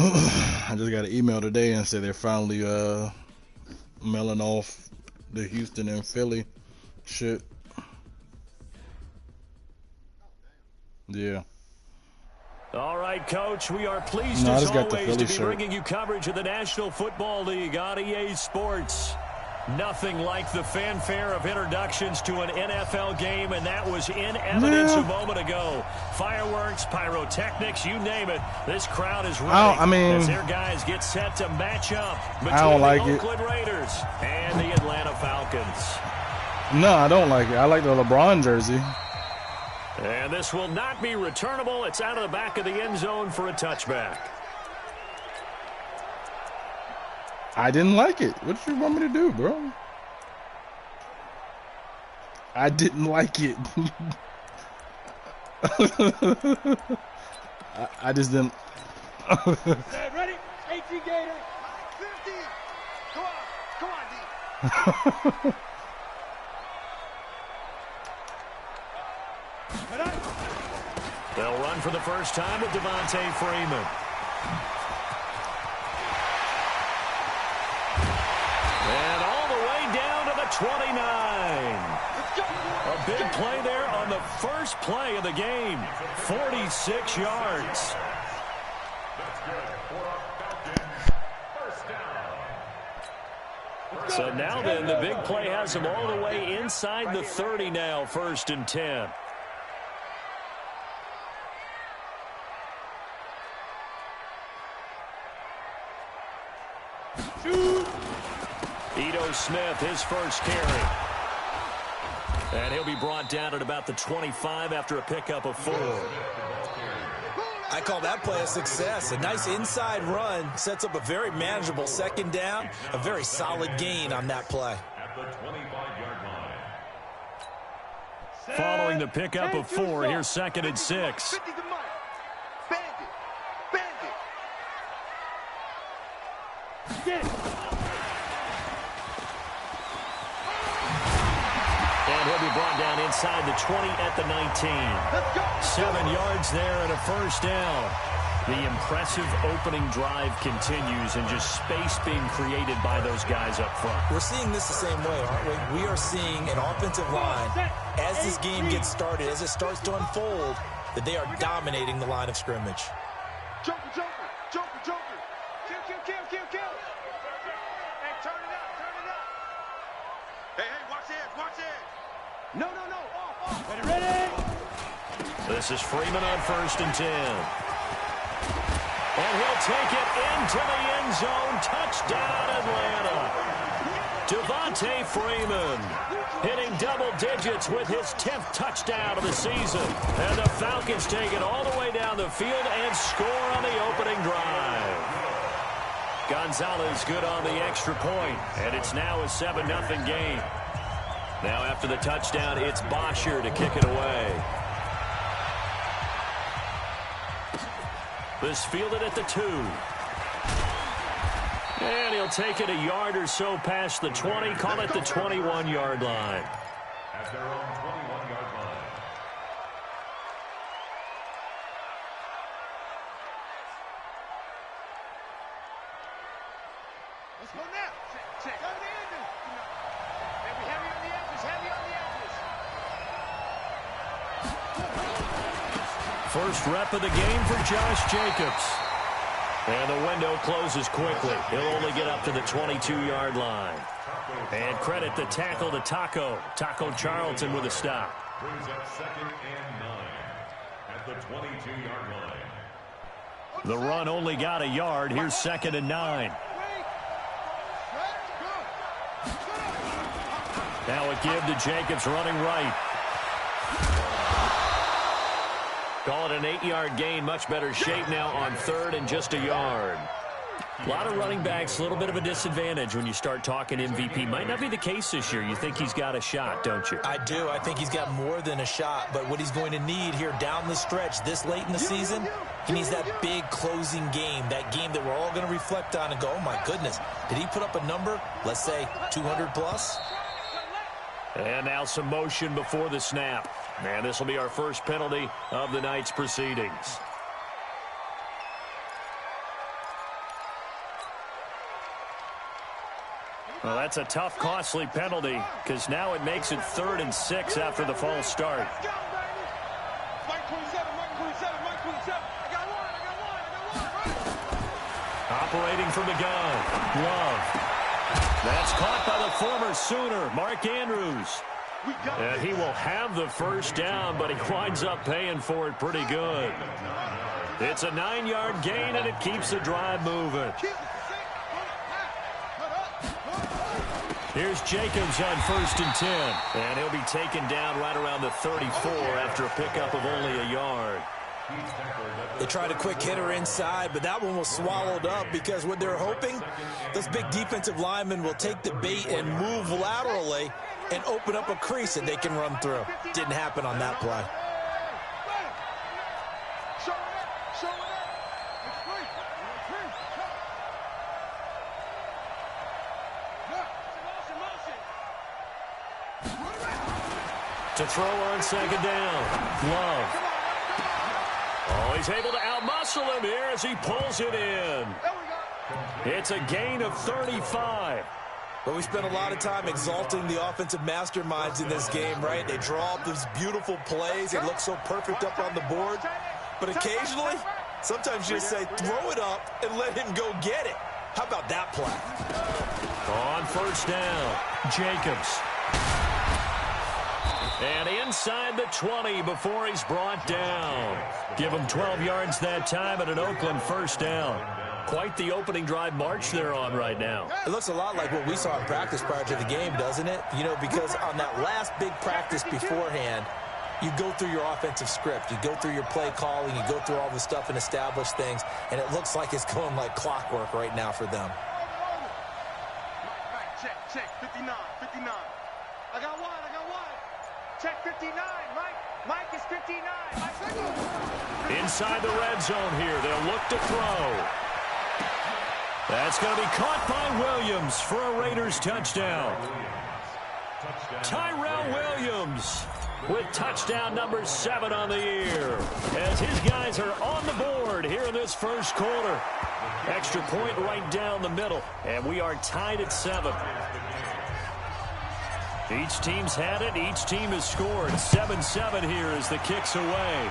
I just got an email today and said they're finally mailing off the Houston and Philly shit. Yeah. All right, Coach, we are pleased as always to be bringing you coverage of the National Football League on EA Sports. Nothing like the fanfare of introductions to an NFL game, and that was in evidence a moment ago. Fireworks, pyrotechnics, you name it. This crowd is ready as their guys get set to match up between the Oakland Raiders and the Atlanta Falcons. No, I don't like it. I like the LeBron jersey. And this will not be returnable. It's out of the back of the end zone for a touchback. I didn't like it. What do you want me to do, bro? I didn't like it. I just didn't. Ready? 18 Gator. 50. Come on, D. They'll run for the first time with Devontae Freeman. And all the way down to the 29. A big play there on the first play of the game. 46 yards. So now then, the big play has them all the way inside the 30 now, 1st and 10. Ito Smith, his first carry. And he'll be brought down at about the 25 after a pickup of 4. I call that play a success. A nice inside run sets up a very manageable second down. A very solid gain on that play. Following the pickup of 4, here's 2nd and 6. And he'll be brought down inside the 20 at the 19. 7 yards there and a first down. The impressive opening drive continues and just space being created by those guys up front. We're seeing this the same way, aren't we? We are seeing an offensive line, as this game gets started, as it starts to unfold, that they are dominating the line of scrimmage. Joker, Joker, Joker, Joker. Kill, kill, kill, kill, kill. Hey, turn it up, turn it up. Hey, watch it, watch it. No, off. Ready? This is Freeman on 1st and 10. And he'll take it into the end zone. Touchdown, Atlanta. Devontae Freeman hitting double digits with his 10th touchdown of the season. And the Falcons take it all the way down the field and score on the opening drive. Gonzalez good on the extra point, and it's now a 7-0 game. Now after the touchdown, it's Bosher to kick it away. This fielded at the 2. And he'll take it a yard or so past the 20, call it the 21-yard line. At their own 21-yard line. Let's go now. Check. Go to the end. Heavy on the edges, heavy on the edges. First rep of the game for Josh Jacobs. And the window closes quickly. He'll only get up to the 22-yard line. And credit the tackle to Taco Charlton with a stop. Brings up 2nd and 9 at the 22-yard line. The run only got a yard. Here's 2nd and 9. Now a give to Jacobs running right. Call it an 8-yard gain. Much better shape now on 3rd and just a yard. A lot of running backs, a little bit of a disadvantage when you start talking MVP. Might not be the case this year. You think he's got a shot, don't you? I do. I think he's got more than a shot. But what he's going to need here down the stretch this late in the season, he needs that big closing game, that game that we're all going to reflect on and go, oh, my goodness, did he put up a number, let's say 200 plus? And now some motion before the snap. And this will be our first penalty of the night's proceedings. Well, that's a tough, costly penalty because now it makes it 3rd and 6 after the false start. Let's go, baby. Mike 27, Mike 27, Mike 27. I got one. Operating from the gun. Love. That's caught by the former Sooner, Mark Andrews. And he will have the first down, but he winds up paying for it pretty good. It's a 9-yard gain, and it keeps the drive moving. Here's Jacobs on 1st and 10. And he'll be taken down right around the 34 after a pickup of only a yard. They tried a quick hitter inside, but that one was swallowed up because what they're hoping, those big defensive linemen will take the bait and move laterally and open up a crease that they can run through. Didn't happen on that play. To throw on 2nd down. Love. Oh, he's able to outmuscle him here as he pulls it in. It's a gain of 35. But we spent a lot of time exalting the offensive masterminds in this game, right? They draw up these beautiful plays. They look so perfect up on the board. But occasionally, sometimes you just say, throw it up and let him go get it. How about that play? On 1st down, Jacobs. And inside the 20 before he's brought down. Give him 12 yards that time and an Oakland 1st down. Quite the opening drive march they're on right now. It looks a lot like what we saw in practice prior to the game, doesn't it? You know, because on that last big practice beforehand, you go through your offensive script. You go through your play calling. You go through all the stuff and establish things. And it looks like it's going like clockwork right now for them. Check, 59, 59. I got one. Check 59, Mike is 59. Inside the red zone here, they'll look to throw. That's going to be caught by Williams for a Raiders touchdown. Tyrell Williams with touchdown number 7 on the year. As his guys are on the board here in this first quarter. Extra point right down the middle, and we are tied at 7. Each team's had it. Each team has scored. 7-7 here as the kick's away.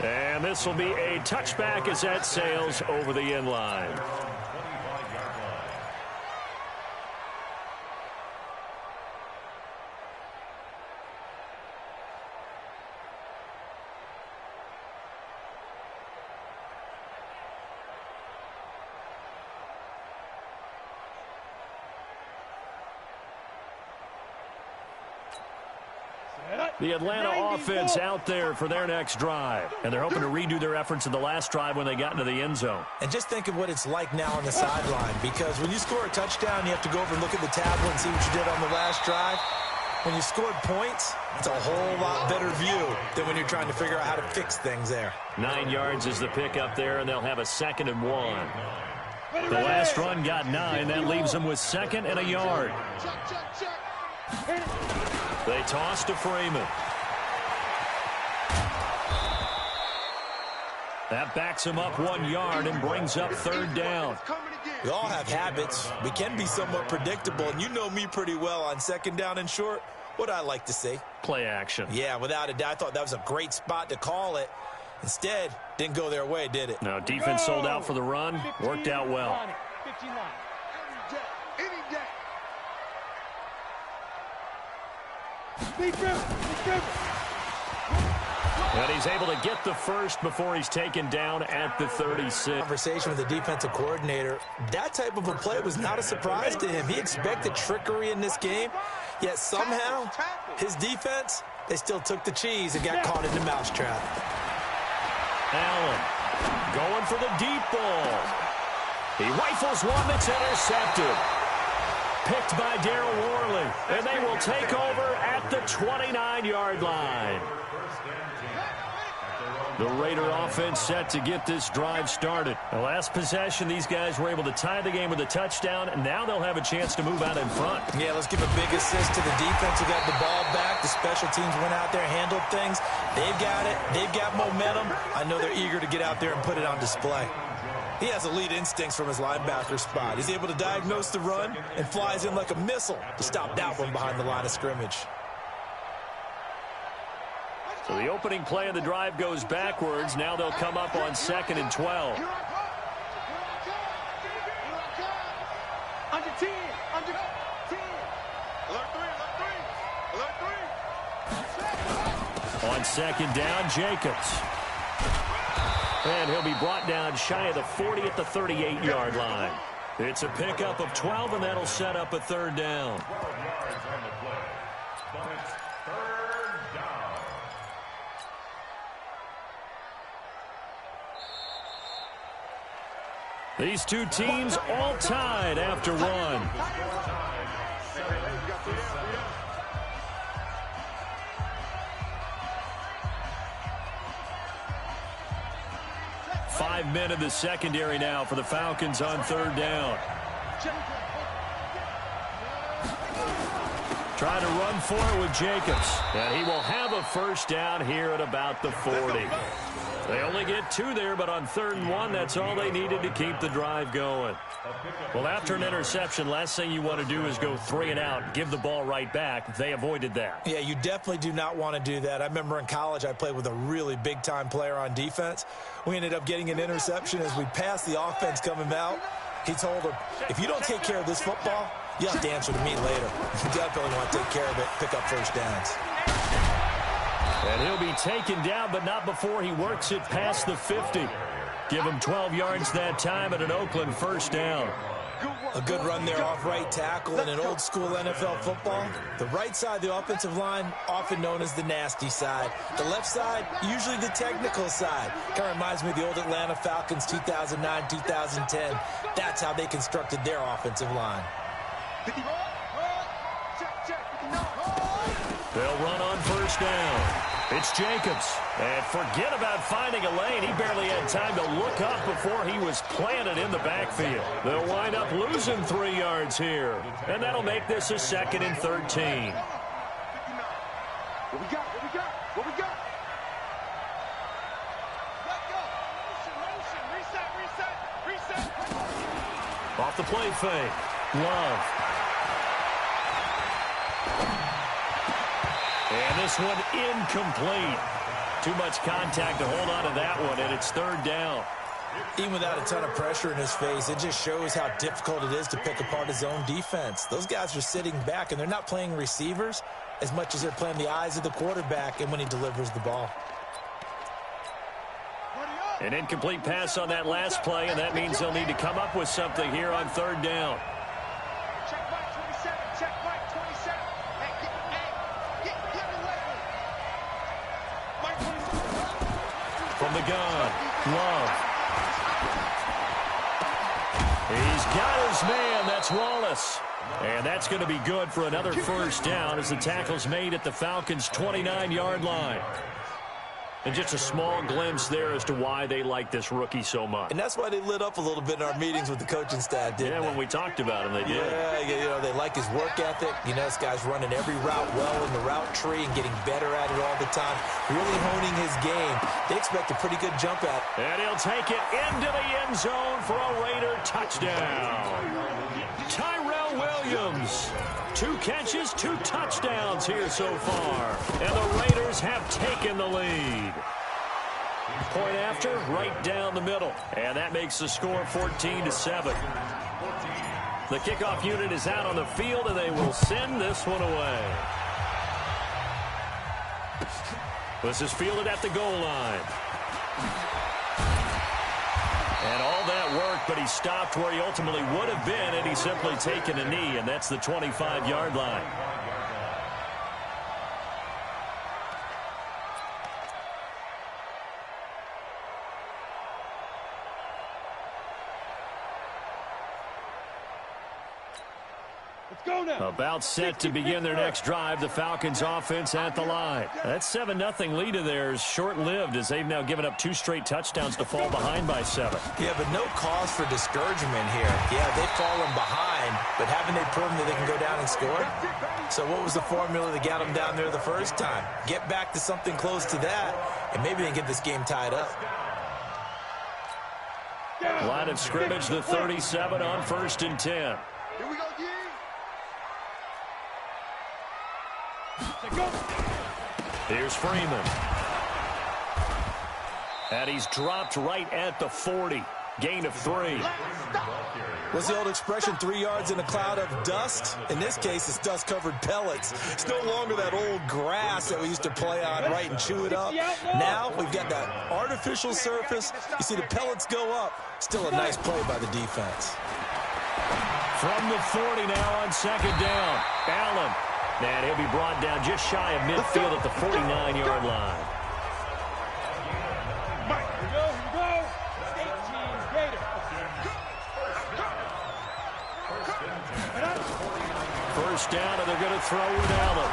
And this will be a touchback as that sails over the end line. The Atlanta offense out there for their next drive. And they're hoping to redo their efforts in the last drive when they got into the end zone. And just think of what it's like now on the sideline. Because when you score a touchdown, you have to go over and look at the tablet and see what you did on the last drive. When you scored points, it's a whole lot better view than when you're trying to figure out how to fix things there. 9 yards is the pick up there, and they'll have a 2nd and 1. The last run got 9. That leaves them with 2nd and a yard. They toss to Freeman. That backs him up 1 yard and brings up 3rd down. We all have habits. We can be somewhat predictable, and you know me pretty well on 2nd down and short. What I like to see. Play action. Yeah, without a doubt. I thought that was a great spot to call it. Instead, didn't go their way, did it? No, defense sold out for the run. Worked out well. And he's able to get the first before he's taken down at the 36. Conversation with the defensive coordinator. That type of a play was not a surprise to him. He expected trickery in this game, yet somehow his defense, they still took the cheese and got caught in the mousetrap. Allen going for the deep ball. He rifles one that's intercepted. Picked by Darryl Worley, and they will take over at the 29-yard line. The Raider offense set to get this drive started. The last possession, these guys were able to tie the game with a touchdown, and now they'll have a chance to move out in front. Yeah, let's give a big assist to the defense who got the ball back. The special teams went out there, handled things. They've got it. They've got momentum. I know they're eager to get out there and put it on display. He has elite instincts from his linebacker spot. He's able to diagnose the run and flies in like a missile to stop that one behind the line of scrimmage. So the opening play of the drive goes backwards. Now they'll come up on 2nd and 12. Under 10. Under 10. Alert 3. On 2nd down, Jacobs. And he'll be brought down shy of the 40 at the 38-yard line. It's a pickup of 12, and that'll set up a 3rd down. 12 yards on the play, but it's 3rd down. These two teams all tied after one. 5 men in the secondary now for the Falcons on 3rd down. Trying to run for it with Jacobs. And he will have a 1st down here at about the 40. They only get 2 there, but on 3rd and 1, that's all they needed to keep the drive going. Well, after an interception, last thing you want to do is go 3 and out, give the ball right back. They avoided that. Yeah, you definitely do not want to do that. I remember in college I played with a really big-time player on defense. We ended up getting an interception as we passed the offense coming out. He told him, if you don't take care of this football, you have to answer to me later. You definitely want to take care of it, pick up 1st downs. And he'll be taken down, but not before he works it past the 50. Give him 12 yards that time at an Oakland 1st down. A good run there off right tackle in an old-school NFL football. The right side of the offensive line, often known as the nasty side. The left side, usually the technical side. Kind of reminds me of the old Atlanta Falcons 2009, 2010. That's how they constructed their offensive line. They'll run on 1st down. It's Jacobs. And forget about finding a lane. He barely had time to look up before he was planted in the backfield. They'll wind up losing 3 yards here. And that'll make this a 2nd and 13. What we got? What we got? What we got? Let go. Motion. Reset. Off the play fake. Love. And this one incomplete. Too much contact to hold on to that one, and it's 3rd down. Even without a ton of pressure in his face, it just shows how difficult it is to pick apart his own defense. Those guys are sitting back, and they're not playing receivers as much as they're playing the eyes of the quarterback and when he delivers the ball. An incomplete pass on that last play, and that means they'll need to come up with something here on 3rd down. Check Mike 27. Check Mike 27. Hey, get away. Mike 27. From the gun, Love. He's got his man. That's Wallace. And that's going to be good for another 1st down as the tackle's made at the Falcons' 29-yard line. And just a small glimpse there as to why they like this rookie so much. And that's why they lit up a little bit in our meetings with the coaching staff, didn't they? When we talked about him, they did. Yeah, they like his work ethic. This guy's running every route well in the route tree and getting better at it all the time, really honing his game. They expect a pretty good jump at it. And he'll take it into the end zone for a Raider touchdown. Tyrell Williams. 2 catches, 2 touchdowns here so far. And the Raiders have taken the lead. Point after, right down the middle. And that makes the score 14-7. The kickoff unit is out on the field, and they will send this one away. This is fielded at the goal line. And all that work, but he stopped where he ultimately would have been, and he's simply taken a knee, and that's the 25-yard line. About set to begin their next drive, the Falcons offense at the line. That 7-0 lead of theirs short-lived as they've now given up 2 straight touchdowns to fall behind by 7. Yeah, but no cause for discouragement here. Yeah, they've fallen behind, but haven't they proven that they can go down and score? So what was the formula that got them down there the first time? Get back to something close to that, and maybe they can get this game tied up. Line of scrimmage, the 37 on 1st and 10. Here we go, Here's Freeman. And he's dropped right at the 40. Gain of 3. What's the old expression, 3 yards in a cloud of dust? In this case, it's dust-covered pellets. It's no longer that old grass that we used to play on, right, and chew it up. Now we've got that artificial surface. You see the pellets go up. Still a nice play by the defense. From the 40 now on 2nd down. Allen. And he'll be brought down just shy of midfield at the 49-yard line. First down, and they're going to throw with Allen.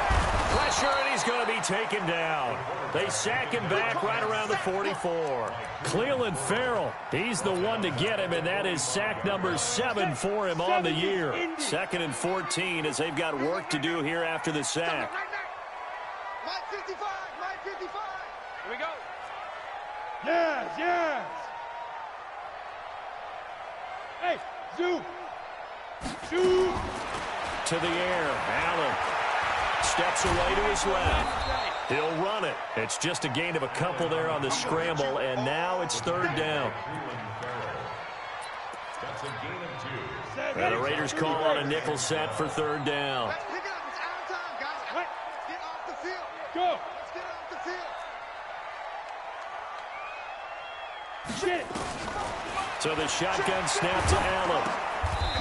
Pressure, and he's going to be taken down. They sack him back right around the 44. Cleveland Farrell, he's the one to get him, and that is sack number 7 for him on the year. 2nd and 14 as they've got work to do here after the sack. Line 55, line 55. Here we go. Yes. Hey, zoom. To the air, Allen steps away to his left. He'll run it. It's just a gain of a couple there on the scramble, and now it's 3rd down. And the Raiders call on a nickel set for 3rd down. Let's pick it up. It's out of time, guys. Let's get off the field. Go. Let's get off the field. Shit. So the shotgun snap to Allen.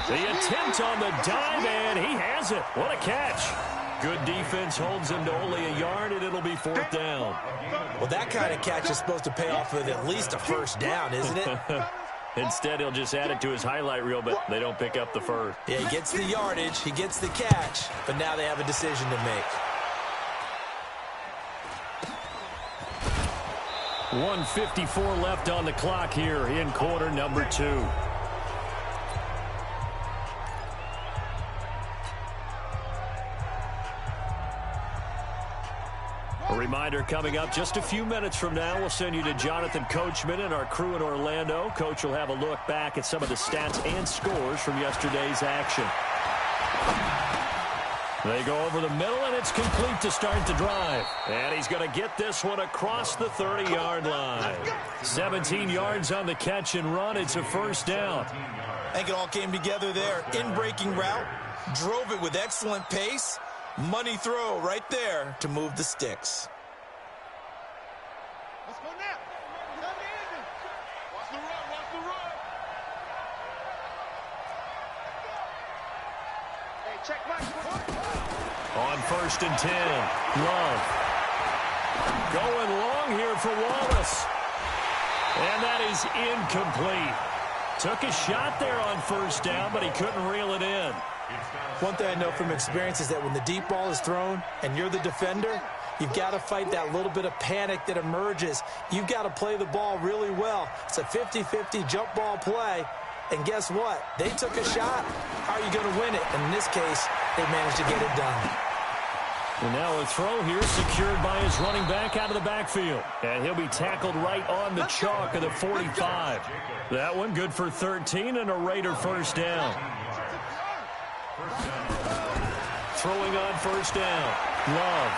The attempt on the dive, and he has it. What a catch. Good defense holds him to only a yard, and it'll be 4th down. Well, that kind of catch is supposed to pay off with at least a 1st down, isn't it? Instead, he'll just add it to his highlight reel, but they don't pick up the first. Yeah, he gets the yardage, he gets the catch, but now they have a decision to make. 1:54 left on the clock here in quarter number 2. A reminder coming up just a few minutes from now, we'll send you to Jonathan Coachman and our crew in Orlando. Coach will have a look back at some of the stats and scores from yesterday's action. They go over the middle, and it's complete to start the drive. And he's going to get this one across the 30-yard line. 17 yards on the catch and run. It's a 1st down. I think it all came together there. In-breaking route, drove it with excellent pace. Money throw right there to move the sticks. Let's go now. Watch the run, watch the run. Hey, check Mike. On 1st and 10, Love. Going long here for Wallace. And that is incomplete. Took a shot there on 1st down, but he couldn't reel it in. One thing I know from experience is that when the deep ball is thrown and you're the defender, you've got to fight that little bit of panic that emerges. You've got to play the ball really well. It's a 50-50 jump ball play. And guess what? They took a shot. How are you going to win it? And in this case, they managed to get it done. And now a throw here secured by his running back out of the backfield. And he'll be tackled right on the chalk of the 45. That one good for 13 and a Raider 1st down. Throwing on 1st down. Love.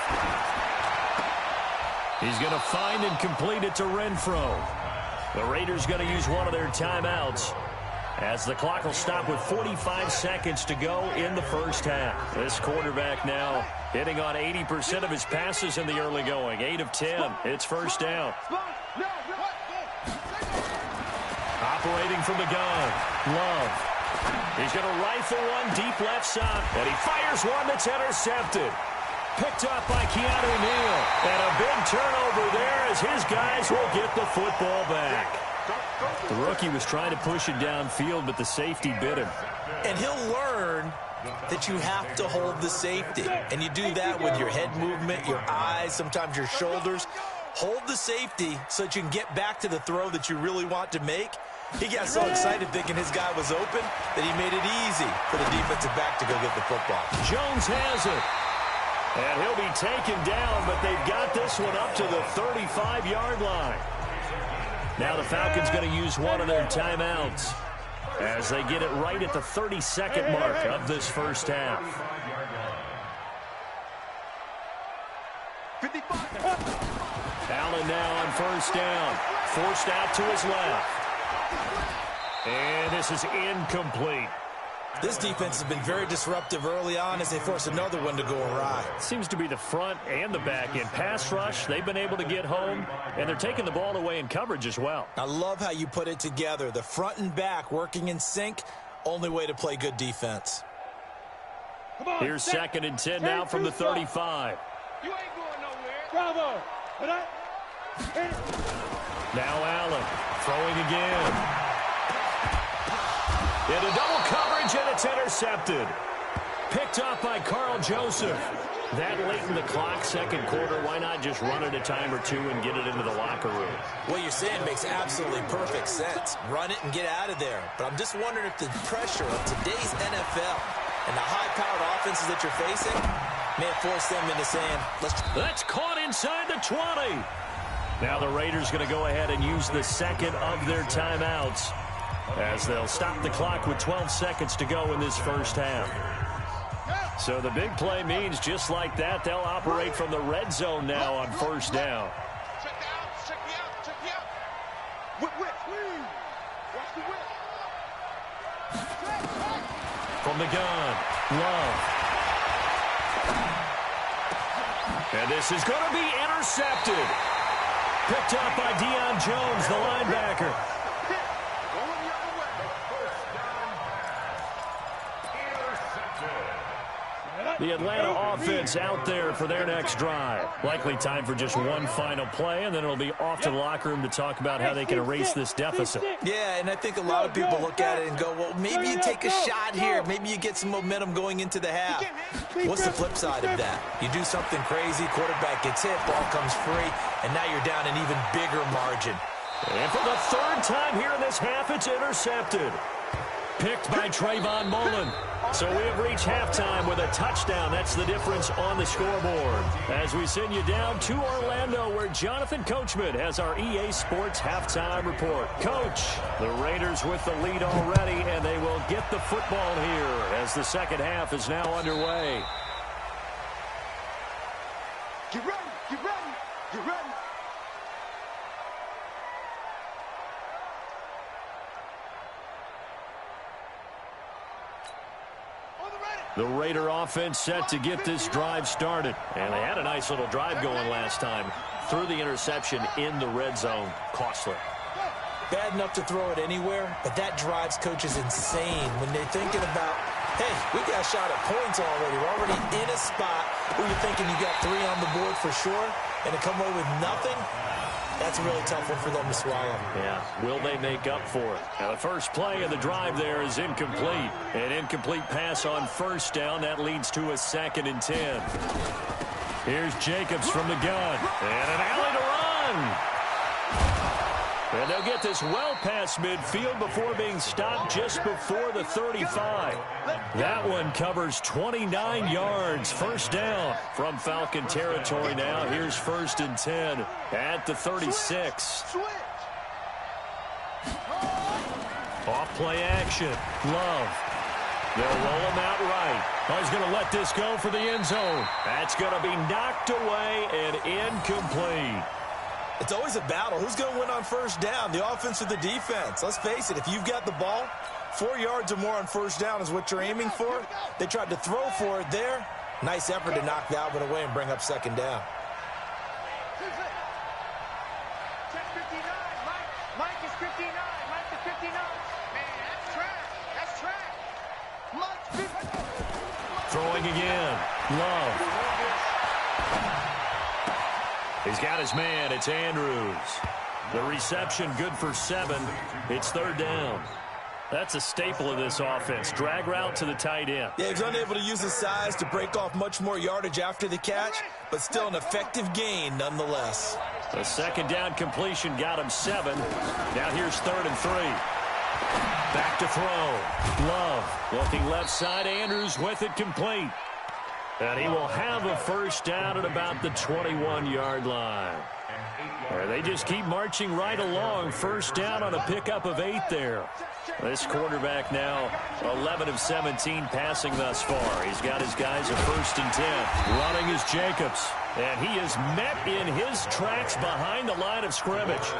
He's going to find and complete it to Renfro. The Raiders going to use one of their timeouts as the clock will stop with 45 seconds to go in the 1st half. This quarterback now hitting on 80% of his passes in the early going. 8 of 10. It's 1st down. Operating from the gun. Love. He's going to rifle one deep left side, and he fires one that's intercepted. Picked up by Keanu Neal. And a big turnover there as his guys will get the football back. The rookie was trying to push it downfield, but the safety bit him. And he'll learn that you have to hold the safety. And you do that with your head movement, your eyes, sometimes your shoulders. Hold the safety so that you can get back to the throw that you really want to make. He got so excited thinking his guy was open that he made it easy for the defensive back to go get the football. Jones has it. And he'll be taken down, but they've got this one up to the 35-yard line. Now the Falcons going to use one of their timeouts as they get it right at the 30-second mark of this first half. 55. Allen now on first down. Forced out to his left. And this is incomplete. This defense has been very disruptive early on as they force another one to go awry. Seems to be the front and the back end. Pass rush, they've been able to get home, and they're taking the ball away in coverage as well. I love how you put it together. The front and back working in sync, only way to play good defense. Here's 2nd and 10 now from the 35. You ain't going nowhere. Bravo. Now Allen throwing again. Into double coverage, and it's intercepted. Picked up by Carl Joseph. That late in the clock, second quarter, why not just run it a time or two and get it into the locker room? What you're saying makes absolutely perfect sense. Run it and get out of there. But I'm just wondering if the pressure of today's NFL and the high-powered offenses that you're facing may force them into saying, That's caught inside the 20. Now the Raiders going to go ahead and use the second of their timeouts as they'll stop the clock with 12 seconds to go in this first half. So the big play means just like that, they'll operate from the red zone now on first down. Check me out. Whip. Watch the whip. From the gun, Love. And this is going to be intercepted. Picked up by Deion Jones, the linebacker. The Atlanta offense out there for their next drive. Likely time for just one final play, and then it'll be off to the locker room to talk about how they can erase this deficit. Yeah, and I think a lot of people look at it and go, well, maybe you take a shot here. Maybe you get some momentum going into the half. What's the flip side of that? You do something crazy, quarterback gets hit, ball comes free, and now you're down an even bigger margin. And for the third time here in this half, it's intercepted. Picked by Trayvon Mullen. So we have reached halftime with a touchdown. That's the difference on the scoreboard. As we send you down to Orlando, where Jonathan Coachman has our EA Sports halftime report. Coach, the Raiders with the lead already, and they will get the football here as the second half is now underway. Get ready. The Raider offense set to get this drive started. And they had a nice little drive going last time. Threw the interception in the red zone. Costly. Bad enough to throw it anywhere, but that drives coaches insane when they're thinking about, hey, we got a shot at points already. We're already in a spot where you're thinking you got 3 on the board for sure, and to come away with nothing, that's a really tough one for them to swallow. Yeah, will they make up for it? Now, the first play of the drive there is incomplete. An incomplete pass on first down. That leads to a 2nd and 10. Here's Jacobs from the gun. And an alley to run. And they'll get this well past midfield before being stopped just before the 35. That one covers 29 yards. First down from Falcon territory now. Here's 1st and 10 at the 36. Off play action. Love. They'll roll him out right. Oh, he's going to let this go for the end zone. That's going to be knocked away and incomplete. It's always a battle. Who's going to win on first down, the offense or the defense? Let's face it, if you've got the ball, 4 yards or more on first down is what you're aiming for. They tried to throw for it there. Nice effort to knock that one away and bring up 2nd down. Check 59. Mike is 59. Mike is 59. Man, that's trash. Mike 59. Throwing again. Love. He's got his man. It's Andrews. The reception good for 7. It's 3rd down. That's a staple of this offense. Drag route to the tight end. Yeah, he's unable to use his size to break off much more yardage after the catch, but still an effective gain nonetheless. The 2nd down completion got him 7. Now here's 3rd and 3. Back to throw. Love looking left side. Andrews with it complete. And he will have a first down at about the 21-yard line. They just keep marching right along. First down on a pickup of 8 there. This quarterback now 11 of 17 passing thus far. He's got his guys at 1st and 10. Running is Jacobs. And he is met in his tracks behind the line of scrimmage.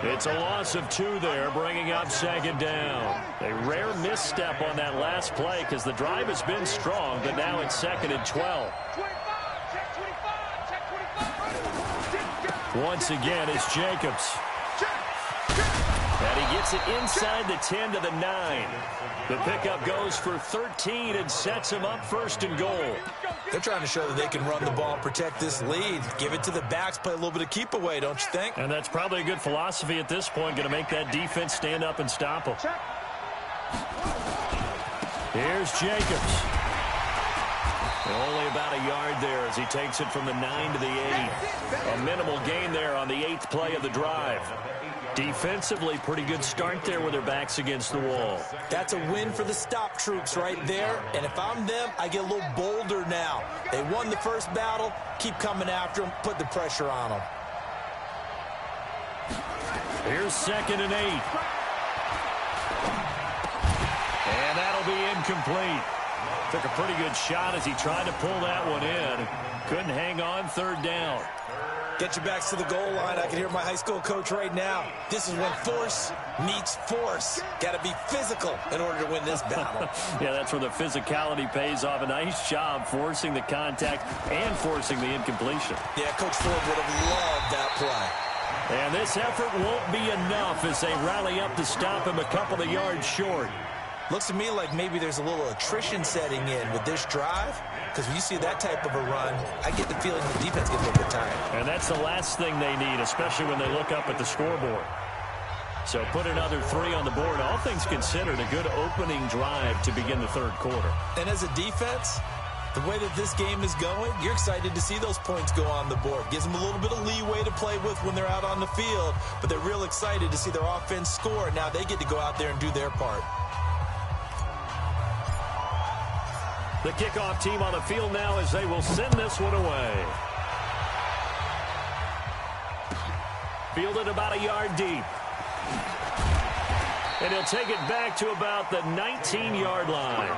It's a loss of 2 there, bringing up 2nd down. A rare misstep on that last play because the drive has been strong, but now it's 2nd and 12. Once again, it's Jacobs. And he gets it inside the 10 to the 9. The pickup goes for 13 and sets him up 1st and goal. They're trying to show that they can run the ball and protect this lead. Give it to the backs, play a little bit of keep away, don't you think? And that's probably a good philosophy at this point, going to make that defense stand up and stop them. Here's Jacobs. Only about a yard there as he takes it from the 9 to the 8. A minimal gain there on the 8th play of the drive. Defensively, pretty good start there with their backs against the wall. That's a win for the stop troops right there. And if I'm them, I get a little bolder now. They won the first battle. Keep coming after them. Put the pressure on them. Here's 2nd and 8. And that'll be incomplete. Took a pretty good shot as he tried to pull that one in. Couldn't hang on. 3rd down. Get your backs to the goal line. I can hear my high school coach right now. This is when force meets force. Got to be physical in order to win this battle. Yeah, that's where the physicality pays off. A nice job forcing the contact and forcing the incompletion. Yeah, Coach Ford would have loved that play. And this effort won't be enough as they rally up to stop him a couple of yards short. Looks to me like maybe there's a little attrition setting in with this drive. Because when you see that type of a run, I get the feeling the defense gets a little bit tired. And that's the last thing they need, especially when they look up at the scoreboard. So put another 3 on the board. All things considered, a good opening drive to begin the 3rd quarter. And as a defense, the way that this game is going, you're excited to see those points go on the board. Gives them a little bit of leeway to play with when they're out on the field. But they're real excited to see their offense score. Now they get to go out there and do their part. The kickoff team on the field now as they will send this one away. Fielded about a yard deep. And he'll take it back to about the 19-yard line. The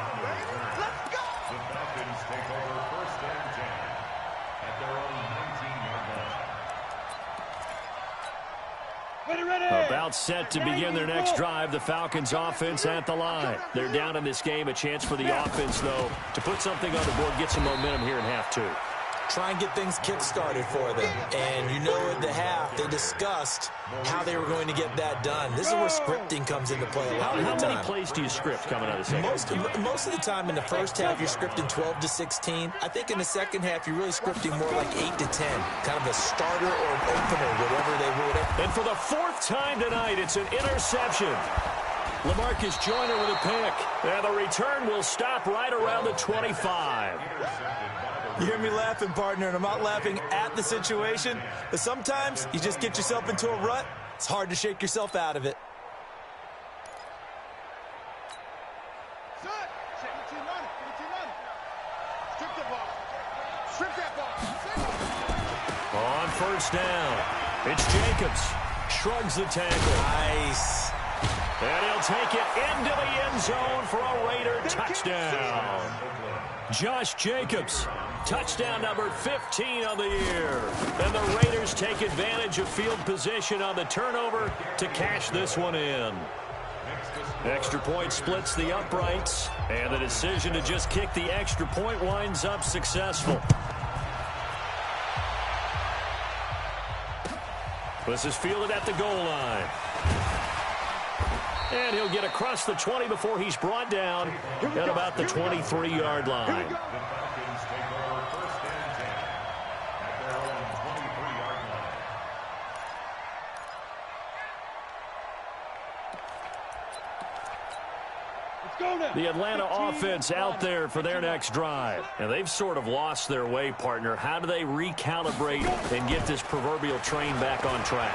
Falcons take over 1st and 10 at their own 19-yard line. Ready. About set to begin their next drive. The Falcons offense at the line. They're down in this game. A chance for the offense, though, to put something on the board, get some momentum here in half 2. Try and get things kick-started for them. And you know at the half, they discussed how they were going to get that done. This is where scripting comes into play a lot of the time. How many plays do you script coming out of the second? Most of the time in the first half, you're scripting 12 to 16. I think in the second half, you're really scripting more like 8 to 10. Kind of a starter or an opener, whatever they would. And for the 4th time tonight, it's an interception. LaMarcus Joyner with a pick. And the return will stop right around the 25. You hear me laughing, partner, and I'm not laughing at the situation. But sometimes you just get yourself into a rut. It's hard to shake yourself out of it. On 1st down, it's Jacobs. Shrugs the tackle. Nice. And he'll take it into the end zone for a Raider touchdown. Josh Jacobs, touchdown number 15 on the year. And the Raiders take advantage of field position on the turnover to cash this one in. Extra point splits the uprights, and the decision to just kick the extra point winds up successful. This is fielded at the goal line. And he'll get across the 20 before he's brought down at about the 23-yard line. The Falcons take over 1st and 10 at their own 23-yard line. The Atlanta offense out there for their next drive. And they've sort of lost their way, partner. How do they recalibrate and get this proverbial train back on track?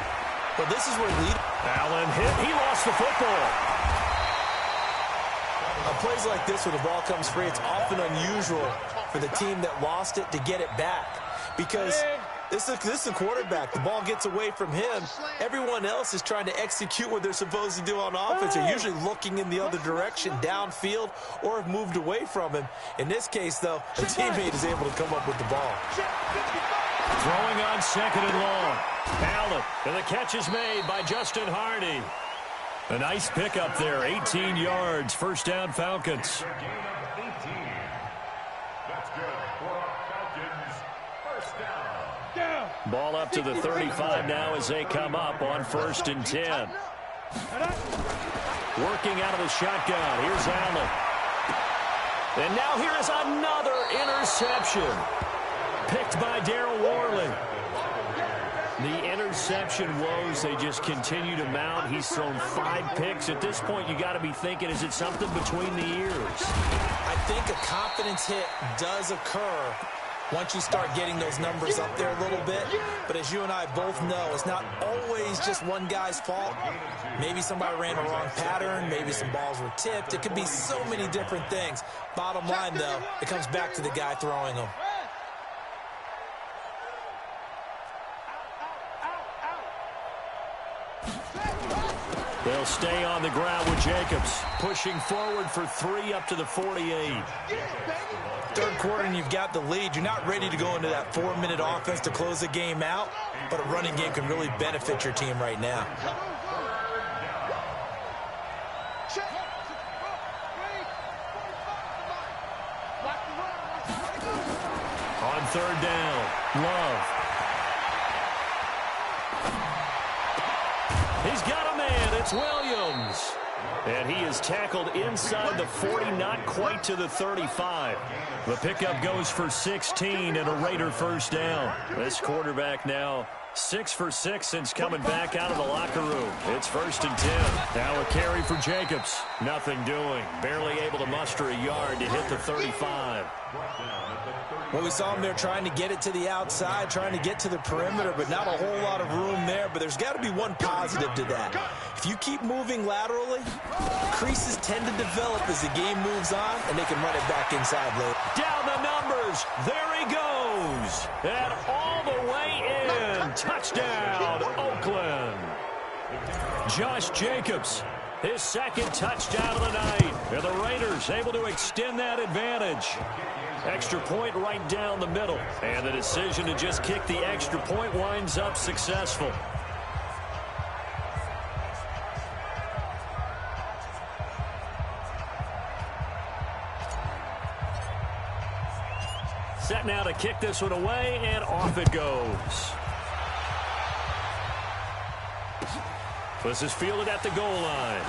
Well, this is where Allen hit. He lost the football. plays like this when the ball comes free, it's often unusual for the team that lost it to get it back. Because this is a quarterback. The ball gets away from him. Everyone else is trying to execute what they're supposed to do on offense. They're usually looking in the other direction, downfield, or have moved away from him. In this case, though, a teammate is able to come up with the ball. Throwing on 2nd and long. Allen, and the catch is made by Justin Hardy. A nice pickup there, 18 yards, first down Falcons. Ball up to the 35 now as they come up on 1st and 10. Working out of the shotgun. Here's Allen. And now here is another interception. Picked by Darryl Worley. The interception woes, they just continue to mount. He's thrown 5 picks. At this point, you got to be thinking, is it something between the ears? I think a confidence hit does occur once you start getting those numbers up there a little bit. But as you and I both know, it's not always just one guy's fault. Maybe somebody ran a wrong pattern. Maybe some balls were tipped. It could be so many different things. Bottom line, though, it comes back to the guy throwing them. They'll stay on the ground with Jacobs, pushing forward for 3 up to the 48. Third quarter and you've got the lead. You're not ready to go into that 4-minute offense to close the game out, but a running game can really benefit your team right now. On 3rd down, Love. He's got a man. It's Williams. And he is tackled inside the 40, not quite to the 35. The pickup goes for 16 and a Raider first down. This quarterback now 6 for 6 since coming back out of the locker room. It's 1st and 10. Now a carry for Jacobs. Nothing doing. Barely able to muster a yard to hit the 35. Well, we saw him there trying to get it to the outside, trying to get to the perimeter, but not a whole lot of room there. But there's got to be one positive to that. If you keep moving laterally, creases tend to develop as the game moves on, and they can run it back inside later. Down the numbers. There he goes. And all the way in. Touchdown, Oakland. Josh Jacobs, his 2nd touchdown of the night. And the Raiders able to extend that advantage. Extra point right down the middle. And the decision to just kick the extra point winds up successful. Set now to kick this one away, and off it goes. This is fielded at the goal line.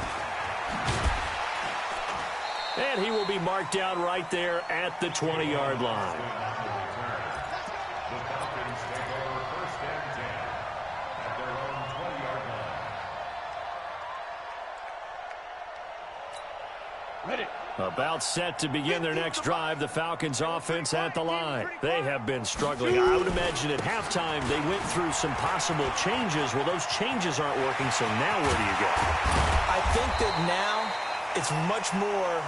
And he will be marked down right there at the 20-yard line. The Falcons take over 1st and 10 at their own 20-yard line. Ready. About set to begin their next drive, the Falcons offense at the line. They have been struggling. I would imagine at halftime they went through some possible changes. Well, those changes aren't working, so now where do you go? I think that now it's much more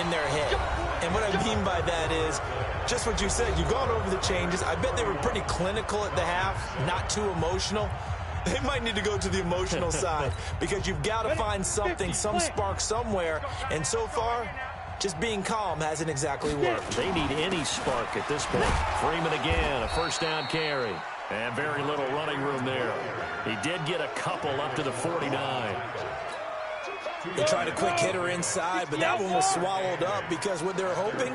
in their head. And what I mean by that is just what you said. You've gone over the changes. I bet they were pretty clinical at the half, not too emotional. They might need to go to the emotional side because you've got to find something, some spark somewhere. And so far, just being calm hasn't exactly worked. They need any spark at this point. Freeman again, a 1st down carry. And very little running room there. He did get a couple up to the 49. They tried a quick hitter inside, but that one was swallowed up because what they're hoping,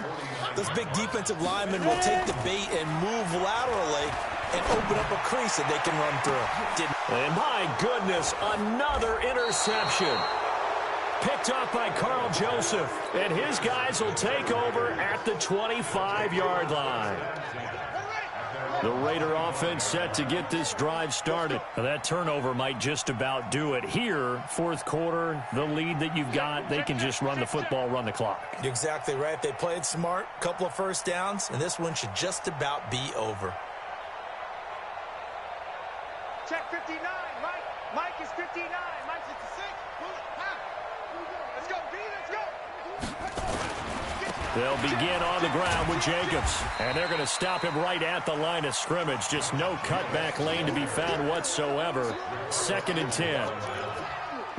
those big defensive linemen will take the bait and move laterally and open up a crease that they can run through. And my goodness, another interception. Picked up by Carl Joseph. And his guys will take over at the 25-yard line. The Raider offense set to get this drive started. Now that turnover might just about do it. Here, 4th quarter, the lead that you've got, they can just run the football, run the clock. You're exactly right. They played smart, couple of 1st downs, and this one should just about be over. Check 59, Mike. Mike is 59. Mike's at the 6. Let's go, B, let's go. They'll begin on the ground with Jacobs. And they're going to stop him right at the line of scrimmage. Just no cutback lane to be found whatsoever. 2nd and 10.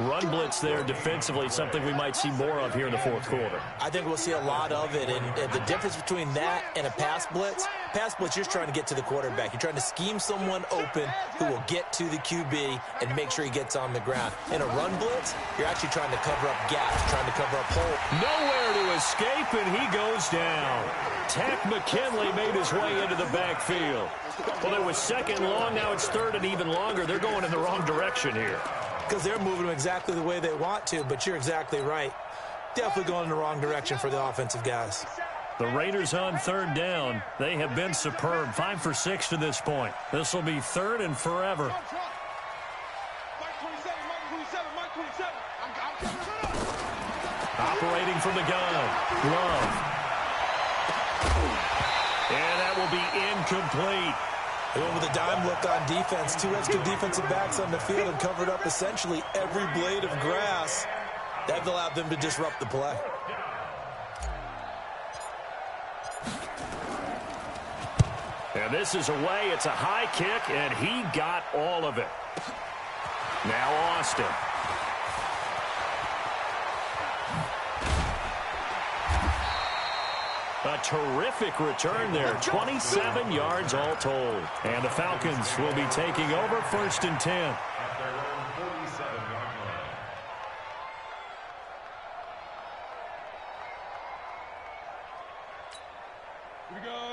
Run blitz there defensively, something we might see more of here in the fourth quarter. I think we'll see a lot of it, and the difference between that and a pass blitz, you're trying to get to the quarterback. You're trying to scheme someone open who will get to the QB and make sure he gets on the ground. In a run blitz, you're actually trying to cover up gaps, trying to cover up holes. Nowhere to escape, and he goes down. Tack McKinley made his way into the backfield. Well, it was 2nd long, now it's 3rd and even longer. They're going in the wrong direction here. Because they're moving them exactly the way they want to, but you're exactly right. Definitely going in the wrong direction for the offensive guys. The Raiders on 3rd down. They have been superb. 5 for 6 to this point. This will be 3rd and forever. Operating from the gun. Love. And that will be incomplete. They went with a dime look on defense. 2 extra defensive backs on the field and covered up essentially every blade of grass. That allowed them to disrupt the play. And this is away. It's a high kick, and he got all of it. Now Austin. A terrific return there. 27 yards all told. And the Falcons will be taking over 1st and 10.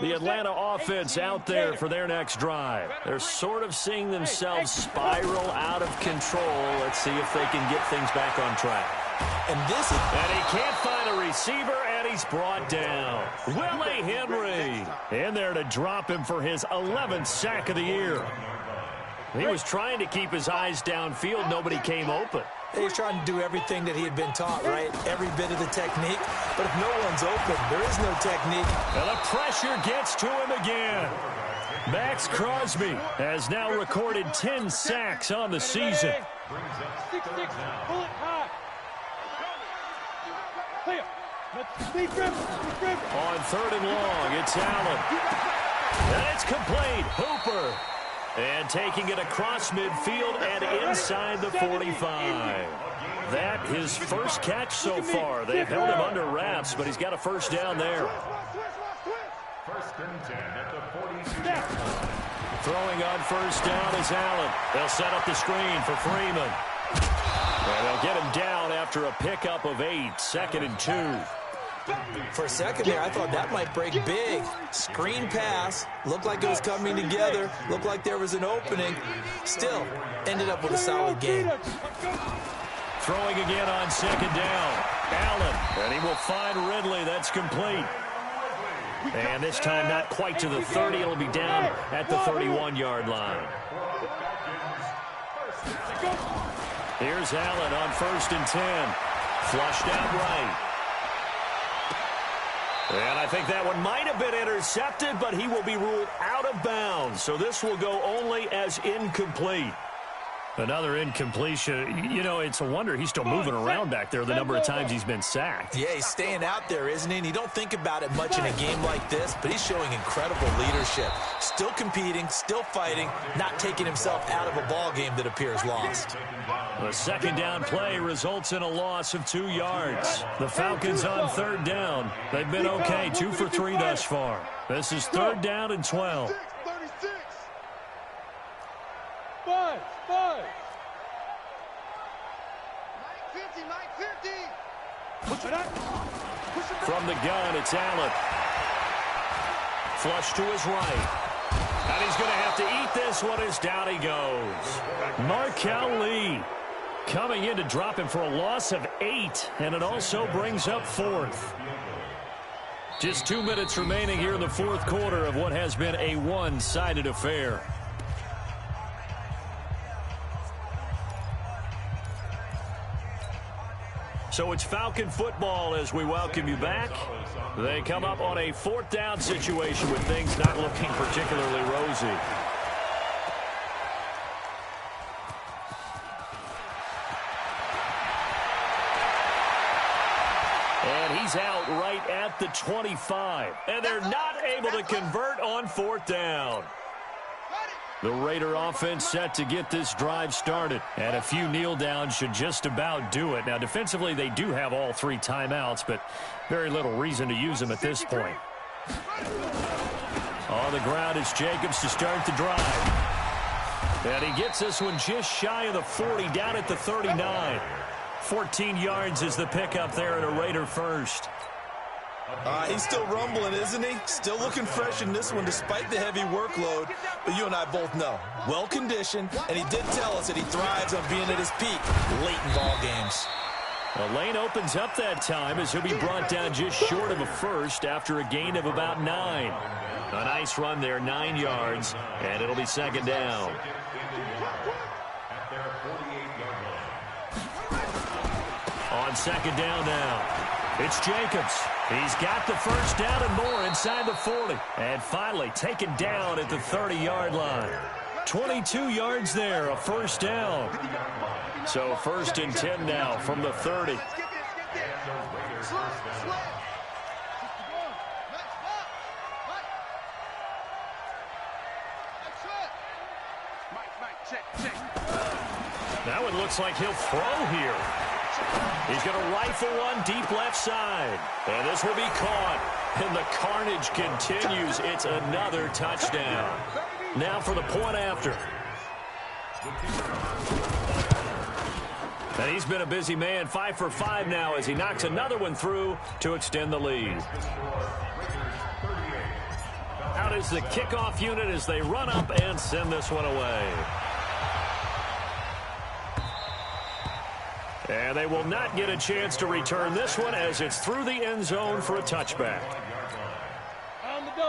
The Atlanta offense out there for their next drive. They're sort of seeing themselves spiral out of control. Let's see if they can get things back on track. And he can't find a receiver, and he's brought down. Willie Henry in there to drop him for his 11th sack of the year. He was trying to keep his eyes downfield. Nobody came open. He was trying to do everything that he had been taught, right? Every bit of the technique. But if no one's open, there is no technique. And the pressure gets to him again. Max Crosby has now recorded 10 sacks on the season. 6-6, pull it high. Clear. On 3rd and long, it's Allen. And it's complete. Hooper. And taking it across midfield and inside the 45. That his first catch so far. They've held him under wraps, but he's got a 1st down there. 1st and 10 at the 42. Throwing on 1st down is Allen. They'll set up the screen for Freeman. And they'll get him down after a pickup of 8. 2nd and 2. For a second there, I thought that might break big. Screen pass. Looked like it was coming together. Looked like there was an opening. Still, ended up with a solid game. Throwing again on 2nd down. Allen. And he will find Ridley. That's complete. And this time not quite to the 30. It'll be down at the 31-yard line. Here's Allen on 1st and 10. Flushed out right. And I think that one might have been intercepted, but he will be ruled out of bounds. So this will go only as incomplete. Another incompletion. You know, it's a wonder he's still moving around back there the number of times he's been sacked. Yeah, he's staying out there, isn't he? And you don't think about it much in a game like this, but he's showing incredible leadership. Still competing, still fighting, not taking himself out of a ball game that appears lost. The 2nd down play results in a loss of 2 yards. The Falcons on 3rd down. They've been okay, 2 for 3 thus far. This is 3rd down and 12. 5. From the gun, it's Allen. Flush to his right. And he's going to have to eat this one as down he goes. Markel Lee coming in to drop him for a loss of 8. And it also brings up 4th. Just 2 minutes remaining here in the 4th quarter of what has been a one-sided affair. So it's Falcon football as we welcome you back. They come up on a 4th down situation with things not looking particularly rosy. And he's out right right at the 25. And they're not able to convert on fourth down. The Raider offense set to get this drive started. And a few kneel downs should just about do it. Now, defensively, they do have all 3 timeouts, but very little reason to use them at this point. On the ground, it's Jacobs to start the drive. And he gets this one just shy of the 40, down at the 39. 14 yards is the pickup there at a Raider first. He's still rumbling, isn't he? Still looking fresh in this one despite the heavy workload. But you and I both know, well-conditioned, and he did tell us that he thrives on being at his peak late in ball games. The lane opens up that time as he'll be brought down just short of a first after a gain of about 9. A nice run there, 9 yards, and it'll be second down. On second down now. It's Jacobs. He's got the first down and more inside the 40. And finally taken down at the 30-yard line. 22 yards there, a first down. So first and 10 now from the 30. Now it looks like he'll throw here. He's going to rifle one deep left side. And this will be caught. And the carnage continues. It's another touchdown. Now for the point after. And he's been a busy man. 5 for 5 now as he knocks another one through to extend the lead. Out is the kickoff unit as they run up and send this one away. And they will not get a chance to return this one as it's through the end zone for a touchback.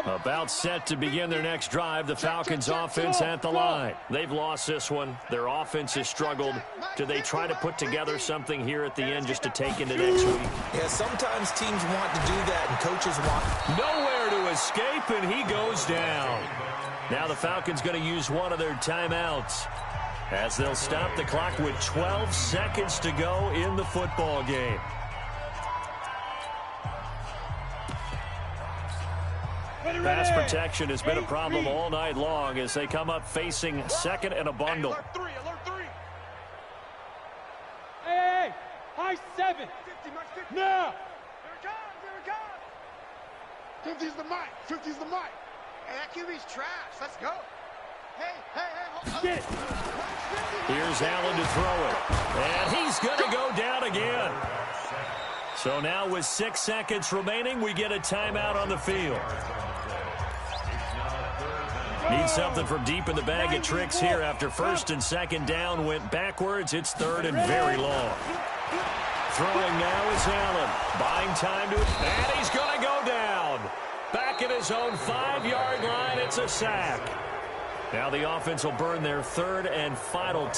About set to begin their next drive, the Falcons offense at the line. They've lost this one. Their offense has struggled. Do they try to put together something here at the end just to take into next week? Yeah, sometimes teams want to do that and coaches want. Nowhere to escape, and he goes down. Now the Falcons going to use one of their timeouts as they'll stop the clock with 12 seconds to go in the football game. Pass protection has been a problem all night long as they come up facing second and a bundle. Alert three. Hey, high 7. 50. Now. Here it comes. 50's the mic. 50's the mic. Hey, that QB's trash. Let's go. Hey. Get. Here's Allen to throw it. And he's going to go down again. So now with 6 seconds remaining, we get a timeout on the field. Need something from deep in the bag of tricks here after first and second down went backwards. It's third and very long. Throwing now is Allen. Buying time to it. And he's going to go down. Back at his own 5-yard line. It's a sack. Now the offense will burn their third and final